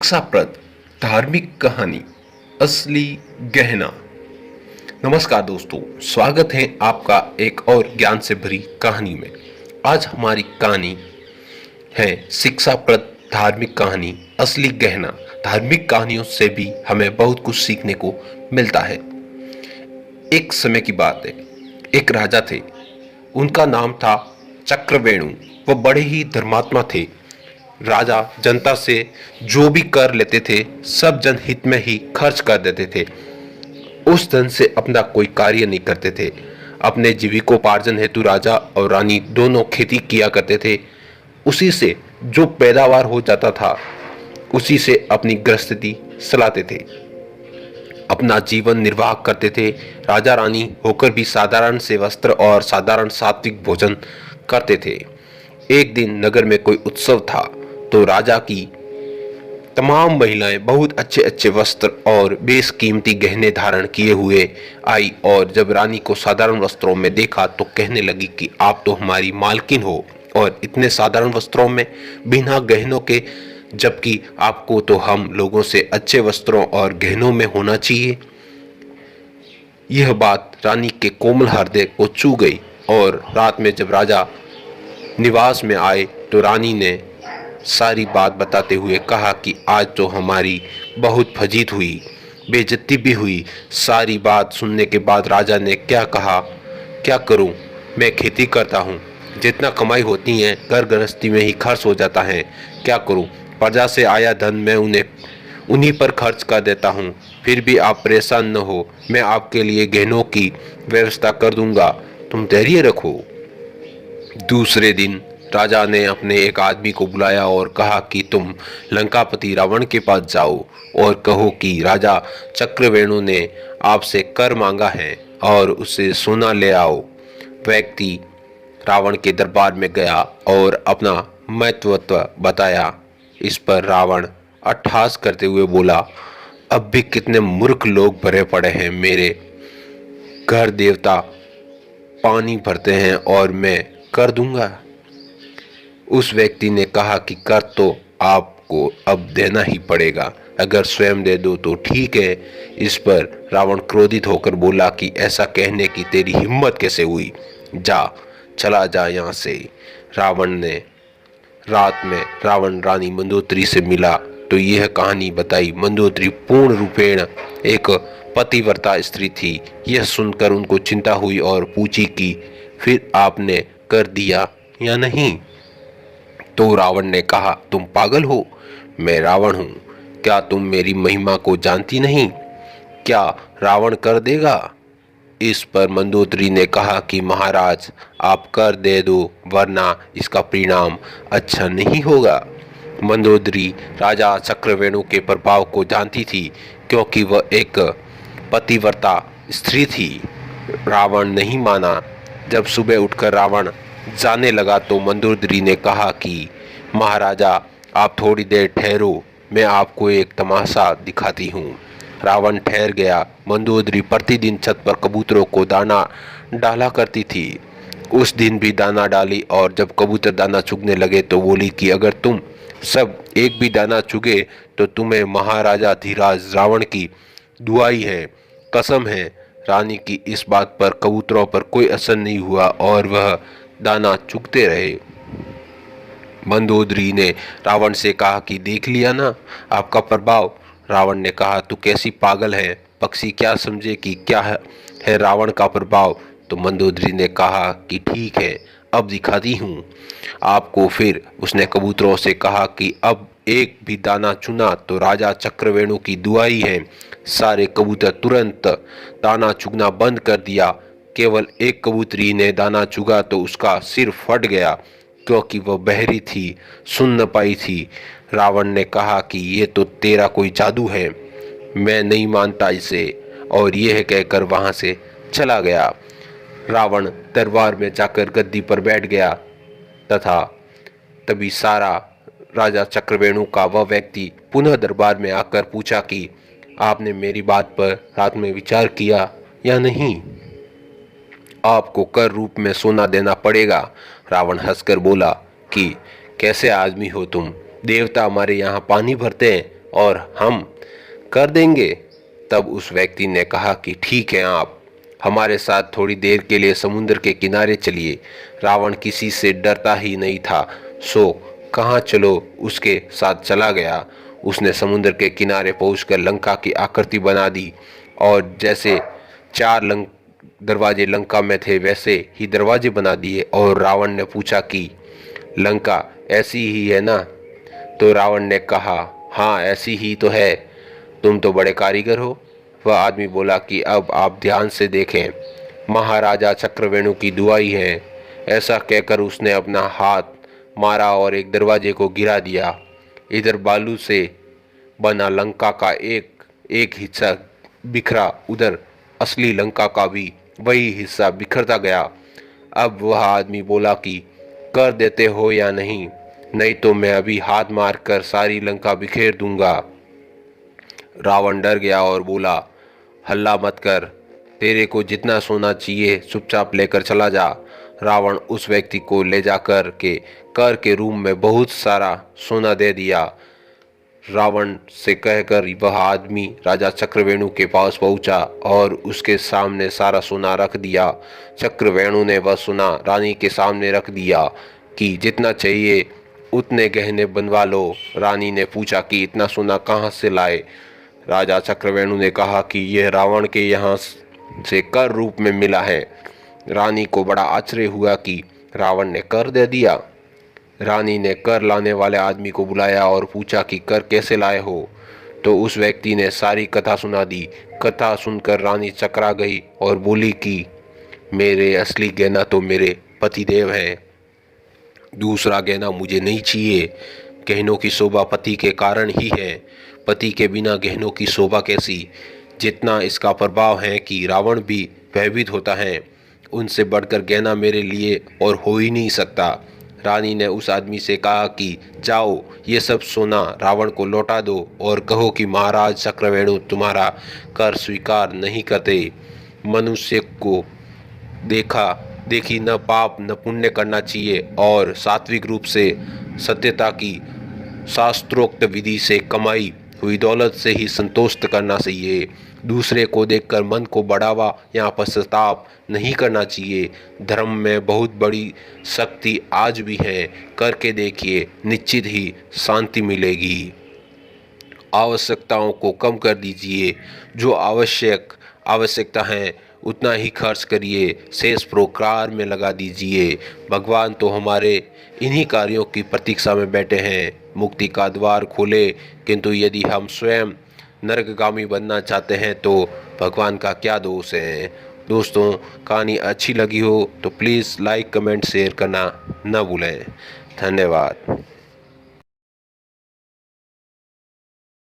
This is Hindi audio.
शिक्षाप्रद धार्मिक कहानी असली गहना। नमस्कार दोस्तों, स्वागत है आपका एक और ज्ञान से भरी कहानी में। आज हमारी कहानी है शिक्षाप्रद धार्मिक कहानी असली गहना। धार्मिक कहानियों से भी हमें बहुत कुछ सीखने को मिलता है। एक समय की बात है, एक राजा थे। उनका नाम था चक्रवेणु। वह बड़े ही धर्मात्मा थे। राजा जनता से जो भी कर लेते थे सब जनहित में ही खर्च कर देते थे। उस धन से अपना कोई कार्य नहीं करते थे। अपने जीविकोपार्जन हेतु राजा और रानी दोनों खेती किया करते थे। उसी से जो पैदावार हो जाता था उसी से अपनी गृहस्थी चलाते थे, अपना जीवन निर्वाह करते थे। राजा रानी होकर भी साधारण से वस्त्र और साधारण सात्विक भोजन करते थे। एक दिन नगर में कोई उत्सव था तो राजा की तमाम महिलाएं बहुत अच्छे अच्छे वस्त्र और बेशकीमती गहने धारण किए हुए आई, और जब रानी को साधारण वस्त्रों में देखा तो कहने लगी कि आप तो हमारी मालकिन हो और इतने साधारण वस्त्रों में बिना गहनों के, जबकि आपको तो हम लोगों से अच्छे वस्त्रों और गहनों में होना चाहिए। यह बात रानी के कोमल हृदय को छू गई, और रात में जब राजा निवास में आए तो रानी ने सारी बात बताते हुए कहा कि आज तो हमारी बहुत फजीत हुई, बेइज्जती भी हुई। सारी बात सुनने के बाद राजा ने क्या कहा, क्या करूं, मैं खेती करता हूं, जितना कमाई होती है घर गृहस्थी में ही खर्च हो जाता है। क्या करूं, प्रजा से आया धन मैं उन्हीं पर खर्च कर देता हूं। फिर भी आप परेशान न हो, मैं आपके लिए गहनों की व्यवस्था कर दूंगा, तुम धैर्य रखो। दूसरे दिन राजा ने अपने एक आदमी को बुलाया और कहा कि तुम लंकापति रावण के पास जाओ और कहो कि राजा चक्रवेणु ने आपसे कर मांगा है और उसे सोना ले आओ। व्यक्ति रावण के दरबार में गया और अपना महत्वत्व बताया। इस पर रावण अट्टहास करते हुए बोला, अब भी कितने मूर्ख लोग भरे पड़े हैं। मेरे घर देवता पानी भरते हैं और मैं कर दूंगा। उस व्यक्ति ने कहा कि कर तो आपको अब देना ही पड़ेगा, अगर स्वयं दे दो तो ठीक है। इस पर रावण क्रोधित होकर बोला कि ऐसा कहने की तेरी हिम्मत कैसे हुई, जा चला जा यहाँ से। रात में रावण रानी मंदोदरी से मिला तो यह कहानी बताई। मंदोदरी पूर्ण रूपेण एक पतिव्रता स्त्री थी। यह सुनकर उनको चिंता हुई और पूछी कि फिर आपने कर दिया या नहीं। तो रावण ने कहा, तुम पागल हो, मैं रावण हूं, क्या तुम मेरी महिमा को जानती नहीं? क्या रावण कर देगा? इस पर मंदोदरी ने कहा कि महाराज आप कर दे दो, वरना इसका परिणाम अच्छा नहीं होगा। मंदोदरी राजा चक्रवेणु के प्रभाव को जानती थी, क्योंकि वह एक पतिव्रता स्त्री थी। रावण नहीं माना। जब सुबह उठकर रावण जाने लगा तो मंदोदरी ने कहा कि महाराजा आप थोड़ी देर ठहरो, मैं आपको एक तमाशा दिखाती हूँ। रावण ठहर गया। मंदोदरी प्रतिदिन छत पर कबूतरों को दाना डाला करती थी। उस दिन भी दाना डाली, और जब कबूतर दाना चुगने लगे तो बोली कि अगर तुम सब एक भी दाना चुगे तो तुम्हें महाराजा धीराज रावण की दुआई है, कसम है। रानी की इस बात पर कबूतरों पर कोई असर नहीं हुआ और वह दाना चुगते रहे। मंदोदरी ने रावण से कहा कि देख लिया ना आपका प्रभाव। रावण ने कहा, तू कैसी पागल है, पक्षी क्या समझे कि क्या है रावण का प्रभाव। तो मंदोदरी ने कहा कि ठीक है, अब दिखाती हूँ आपको। फिर उसने कबूतरों से कहा कि अब एक भी दाना चुना तो राजा चक्रवेणु की दुआई है। सारे कबूतर तुरंत दाना चुगना बंद कर दिया। केवल एक कबूतरी ने दाना चुगा तो उसका सिर फट गया, क्योंकि वह बहरी थी, सुन न पाई थी। रावण ने कहा कि ये तो तेरा कोई जादू है, मैं नहीं मानता इसे, और यह कहकर वहां से चला गया। रावण दरबार में जाकर गद्दी पर बैठ गया तथा तभी सारा राजा चक्रवेणु का वह व्यक्ति पुनः दरबार में आकर पूछा कि आपने मेरी बात पर रात में विचार किया या नहीं? आपको कर रूप में सोना देना पड़ेगा। रावण हंसकर बोला कि कैसे आदमी हो तुम, देवता हमारे यहाँ पानी भरते हैं और हम कर देंगे। तब उस व्यक्ति ने कहा कि ठीक है, आप हमारे साथ थोड़ी देर के लिए समुद्र के किनारे चलिए। रावण किसी से डरता ही नहीं था, सो कहाँ चलो उसके साथ चला गया। उसने समुद्र के किनारे पहुंचकर लंका की आकृति बना दी और जैसे चार दरवाजे लंका में थे वैसे ही दरवाजे बना दिए। और रावण ने पूछा कि लंका ऐसी ही है ना? तो रावण ने कहा, हाँ ऐसी ही तो है, तुम तो बड़े कारीगर हो। वह आदमी बोला कि अब आप ध्यान से देखें, महाराजा चक्रवेणु की दुआई है। ऐसा कहकर उसने अपना हाथ मारा और एक दरवाजे को गिरा दिया। इधर बालू से बना लंका का एक एक हिस्सा बिखरा, उधर असली लंका का भी वही हिस्सा बिखरता गया। अब वह आदमी बोला कि कर देते हो या नहीं, नहीं तो मैं अभी हाथ मारकर सारी लंका बिखेर दूंगा। रावण डर गया और बोला, हल्ला मत कर, तेरे को जितना सोना चाहिए चुपचाप लेकर चला जा। रावण उस व्यक्ति को ले जाकर कर के रूम में बहुत सारा सोना दे दिया। रावण से कहकर वह आदमी राजा चक्रवेणु के पास पहुंचा और उसके सामने सारा सोना रख दिया। चक्रवेणु ने वह सोना रानी के सामने रख दिया कि जितना चाहिए उतने गहने बनवा लो। रानी ने पूछा कि इतना सोना कहाँ से लाए? राजा चक्रवेणु ने कहा कि यह रावण के यहाँ से कर रूप में मिला है। रानी को बड़ा आश्चर्य हुआ कि रावण ने कर दे दिया। रानी ने कर लाने वाले आदमी को बुलाया और पूछा कि कर कैसे लाए हो? तो उस व्यक्ति ने सारी कथा सुना दी। कथा सुनकर रानी चकरा गई और बोली कि मेरे असली गहना तो मेरे पतिदेव हैं, दूसरा गहना मुझे नहीं चाहिए। गहनों की शोभा पति के कारण ही है, पति के बिना गहनों की शोभा कैसी? जितना इसका प्रभाव है कि रावण भी भयभीत होता है, उनसे बढ़कर गहना मेरे लिए और हो ही नहीं सकता। रानी ने उस आदमी से कहा कि जाओ, ये सब सोना रावण को लौटा दो और कहो कि महाराज चक्रवेणु तुम्हारा कर स्वीकार नहीं करते। मनुष्य को देखी न पाप न पुण्य करना चाहिए और सात्विक रूप से सत्यता की शास्त्रोक्त विधि से कमाई हुई दौलत से ही संतुष्ट करना चाहिए। दूसरे को देखकर मन को बढ़ावा या पश्चाताप नहीं करना चाहिए। धर्म में बहुत बड़ी शक्ति आज भी है, करके देखिए, निश्चित ही शांति मिलेगी। आवश्यकताओं को कम कर दीजिए, जो आवश्यकता है उतना ही खर्च करिए, शेष परोपकार में लगा दीजिए। भगवान तो हमारे इन्हीं कार्यों की प्रतीक्षा में बैठे हैं, मुक्ति का द्वार खोले। किंतु यदि हम स्वयं नरकगामी बनना चाहते हैं तो भगवान का क्या दोष है? दोस्तों, कहानी अच्छी लगी हो तो प्लीज़ लाइक कमेंट शेयर करना न भूलें। धन्यवाद।